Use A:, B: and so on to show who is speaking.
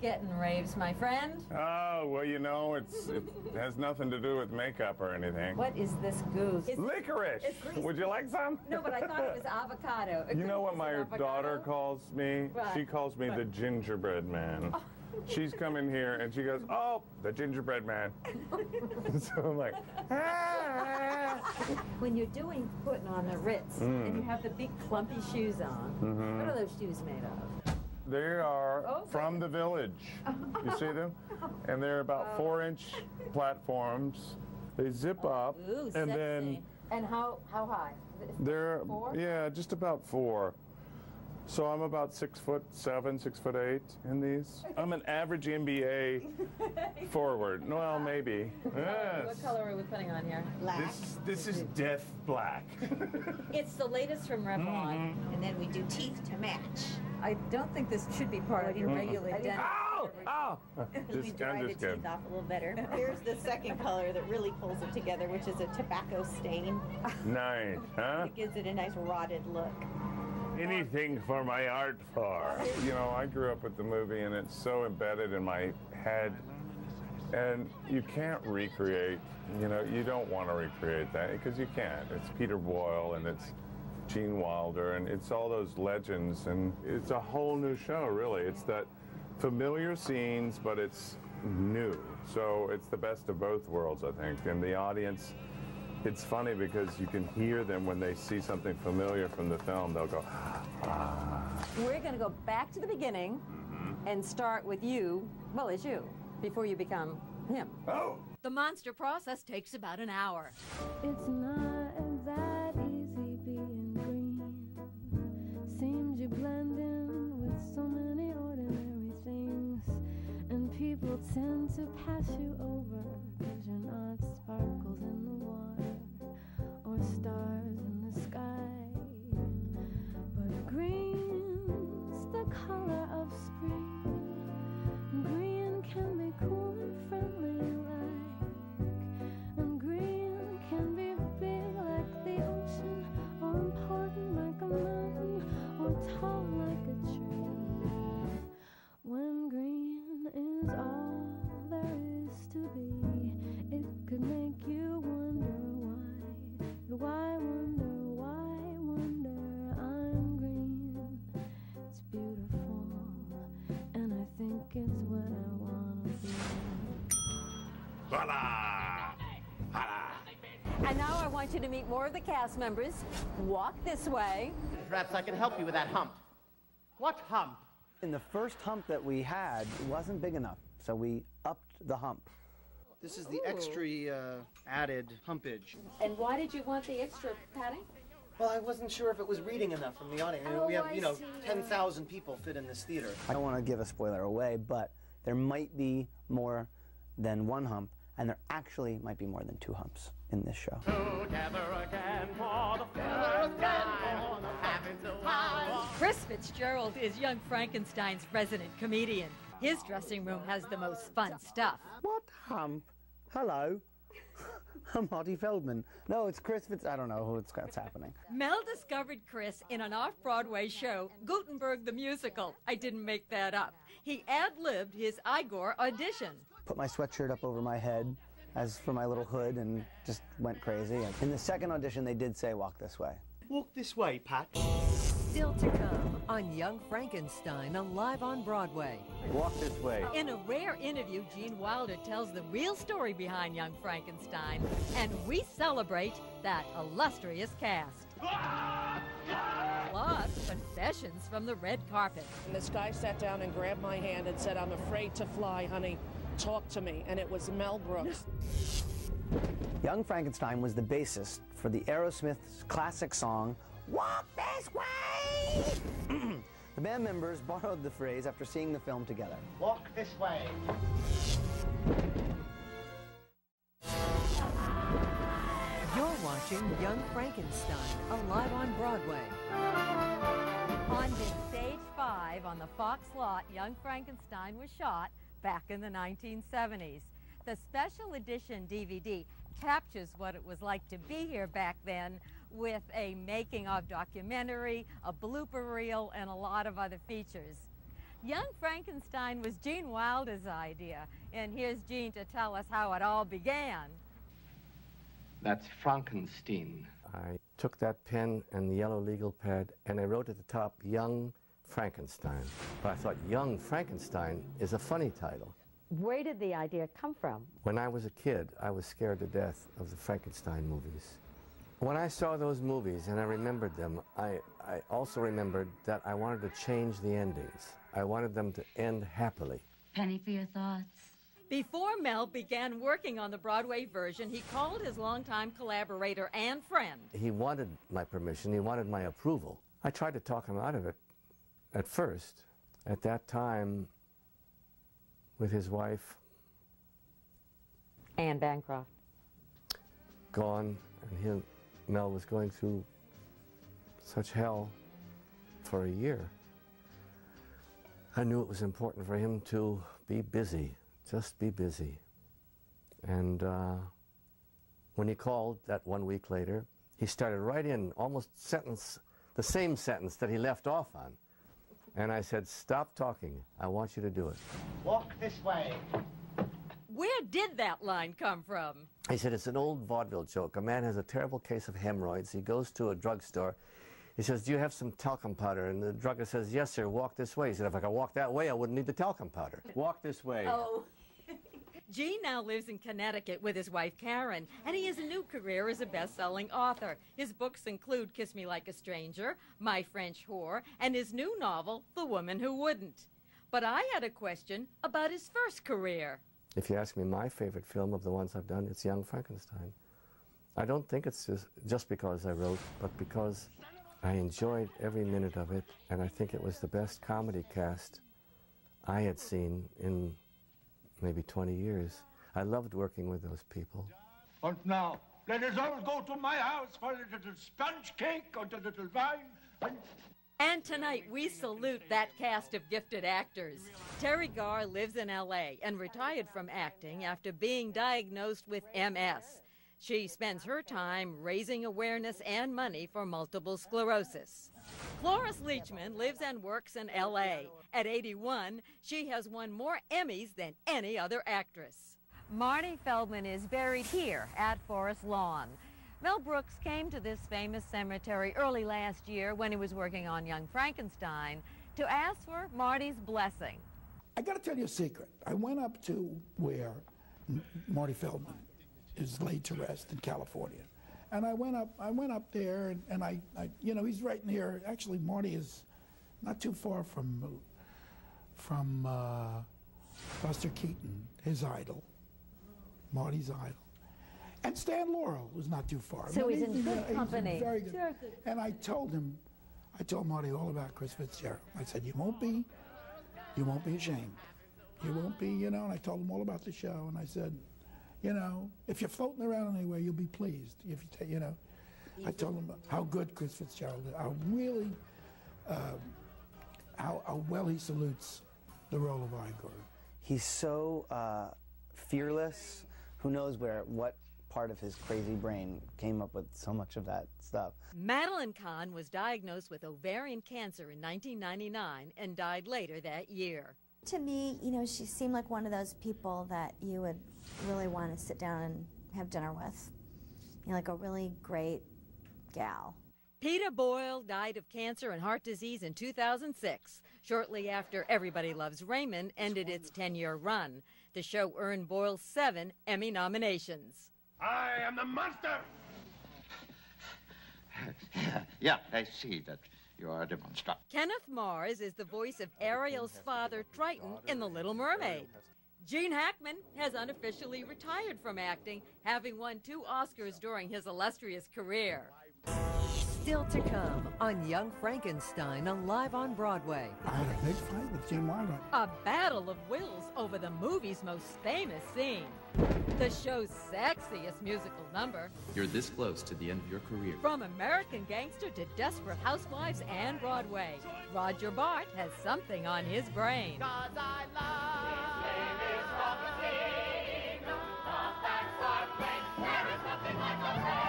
A: getting raves, my friend?
B: Oh, well, you know, it has nothing to do with makeup or anything.
A: What is this goose?
B: Licorice! Would you like some?
A: No, but I thought it was avocado.
B: You know what my daughter calls me?
A: What?
B: She calls me the gingerbread man.
A: Oh.
B: She's coming here and she goes, oh, the gingerbread man. So I'm like, ah.
A: When you're putting on the Ritz, and you have the big clumpy shoes on, what are those shoes made of?
B: They are from the village. You see them? And they're about 4-inch platforms. They zip up.
A: Ooh,
B: and
A: sexy.
B: then
A: And how high?
B: they're
A: 4?
B: yeah, just about 4. So I'm about 6'7", 6'8" in these. I'm an average NBA forward. Well, maybe. Yes.
A: What color are we putting on here?
C: Black.
B: This is death black.
A: It's the latest from Revlon.
C: And then we do teeth to match.
A: I don't think this should be part of your regular dental.
B: Ow! Ow!
C: We dry
B: I'm
C: the
B: just
C: teeth
B: kidding.
C: off a little better. Here's the second color that really pulls it together, which is a tobacco stain.
B: Nice, huh?
C: It gives it a nice rotted look.
B: Anything for my art for. You know, I grew up with the movie and it's so embedded in my head and you can't recreate, you know, you don't want to recreate that because you can't. It's Peter Boyle and it's Gene Wilder and it's all those legends and it's a whole new show really. It's that familiar scenes but it's new. So it's the best of both worlds I think and the audience. It's funny because you can hear them when they see something familiar from the film. They'll go, ah.
A: We're going to go back to the beginning and start with you, well, as you, before you become him.
B: Oh!
D: The monster process takes about an hour.
E: It's not that easy being green. Seems you blend in with so many ordinary things, and people tend to pass you over because you're not sparkles in the water or stars in the sky. But green's the color of spring. Green can be cool and friendly like, and green can be big like the ocean, or important like a mountain, or tall like a tree. When green is all there is to be, it could make you wonder why wonder, I'm green. It's beautiful, and I think it's what I wanna be.
B: Voila! Voila!
A: And now I want you to meet more of the cast members. Walk this way.
F: Perhaps I can help you with that hump. What hump?
G: In the first hump that we had, it wasn't big enough, so we upped the hump.
F: This is the extra added humpage.
A: And why did you want the extra padding?
F: Well, I wasn't sure if it was reading enough from the audience.
A: Oh,
F: we have,
A: I
F: you know,
A: see.
F: 10,000 people fit in this theater.
G: I don't want to give a spoiler away, but there might be more than one hump, and there actually might be more than 2 humps in this show.
F: Together again for the first time.
D: Chris Fitzgerald is young Frankenstein's resident comedian. His dressing room has the most fun stuff.
G: What hump? Hello. I'm Marty Feldman. No, it's Chris Fitz. I don't know what's happening.
D: Mel discovered Chris in an off-Broadway show, Gutenberg the Musical. I didn't make that up. He ad-libbed his Igor audition.
G: Put my sweatshirt up over my head as for my little hood and just went crazy. In the second audition, they did say, walk this way.
F: Walk this way, Pat.
H: Still to come on Young Frankenstein, alive on Broadway.
B: Walk this way.
D: In a rare interview, Gene Wilder tells the real story behind Young Frankenstein, and we celebrate that illustrious cast. Plus, confessions from the red carpet.
I: And this guy sat down and grabbed my hand and said, "I'm afraid to fly, honey. Talk to me." And it was Mel Brooks.
G: Young Frankenstein was the bassist for the Aerosmith's classic song, Walk This Way! The band members borrowed the phrase after seeing the film together.
F: Walk this way.
H: You're watching Young Frankenstein, alive on Broadway.
A: On Big Stage 5 on the Fox lot, Young Frankenstein was shot back in the 1970s. The special edition DVD captures what it was like to be here back then with a making of documentary, a blooper reel, and a lot of other features. Young Frankenstein was Gene Wilder's idea, and here's Gene to tell us how it all began.
J: That's Frankenstein.
K: I took that pen and the yellow legal pad and I wrote at the top, Young Frankenstein. But I thought, Young Frankenstein is a funny title.
A: Where did the idea come from?
K: When I was a kid, I was scared to death of the Frankenstein movies. When I saw those movies and I remembered them, I also remembered that I wanted to change the endings. I wanted them to end happily.
L: Penny for your thoughts.
D: Before Mel began working on the Broadway version, he called his longtime collaborator and friend.
K: He wanted my permission, he wanted my approval. I tried to talk him out of it at first. At that time, with his wife,
A: Anne Bancroft,
K: gone, and Mel was going through such hell for a year. I knew it was important for him to be busy, just be busy. And when he called that 1 week later, he started right in, almost the same sentence that he left off on. And I said, stop talking, I want you to do it.
J: Walk this way.
D: Where did that line come from?
K: He said, it's an old vaudeville joke. A man has a terrible case of hemorrhoids. He goes to a drugstore. He says, do you have some talcum powder? And the druggist says, yes, sir, walk this way. He said, if I could walk that way, I wouldn't need the talcum powder. Walk this way.
D: Oh. Gene now lives in Connecticut with his wife, Karen, and he has a new career as a best-selling author. His books include Kiss Me Like a Stranger, My French Whore, and his new novel, The Woman Who Wouldn't. But I had a question about his first career.
K: If you ask me my favorite film of the ones I've done, it's Young Frankenstein. I don't think it's just because I wrote, but because I enjoyed every minute of it, and I think it was the best comedy cast I had seen in maybe 20 years. I loved working with those people.
M: And now, let us all go to my house for a little sponge cake and a little wine.
D: And tonight, we salute that cast of gifted actors. Terry Garr lives in L.A. and retired from acting after being diagnosed with MS. She spends her time raising awareness and money for multiple sclerosis. Cloris Leachman lives and works in L.A. At 81, she has won more Emmys than any other actress.
A: Marty Feldman is buried here at Forest Lawn. Mel Brooks came to this famous cemetery early last year when he was working on Young Frankenstein to ask for Marty's blessing.
N: I got to tell you a secret. I went up to where Marty Feldman is laid to rest in California. And I went up there, and I you know, he's right near. Actually, Marty is not too far from Buster Keaton, his idol, Marty's idol, and Stan Laurel was not too far.
A: So he's in good company.
N: He's very good. Sure, good. And I told Marty all about Chris Fitzgerald. I said, you won't be ashamed. You won't be, you know. And I told him all about the show, and I said, you know, if you're floating around anywhere, you'll be pleased. If you know, I told him how good Chris Fitzgerald is, how really, how well he salutes the role of Igor.
G: He's so fearless. Who knows what part of his crazy brain came up with so much of that stuff.
D: Madeline Kahn was diagnosed with ovarian cancer in 1999 and died later that year.
L: To me, you know, she seemed like one of those people that you would really want to sit down and have dinner with. You know, like a really great gal.
D: Peter Boyle died of cancer and heart disease in 2006, shortly after Everybody Loves Raymond ended its 10-year run. The show earned Boyle 7 Emmy nominations.
M: I am the monster!
J: Yeah, I see that you are a demonstrator.
D: Kenneth Mars is the voice of Ariel's father, Triton, in The Little Mermaid. Gene Hackman has unofficially retired from acting, having won 2 Oscars during his illustrious career.
H: Still to come on Young Frankenstein, Live on Broadway.
N: I had a big fight with Gene Wilder.
D: A battle of wills over the movie's most famous scene. The show's sexiest musical number.
O: You're this close to the end of your career.
D: From American Gangster to Desperate Housewives and Broadway, Roger Bart has something on his brain.
F: 'Cause I love his name is Frankenstein. Off that Broadway, there is nothing like a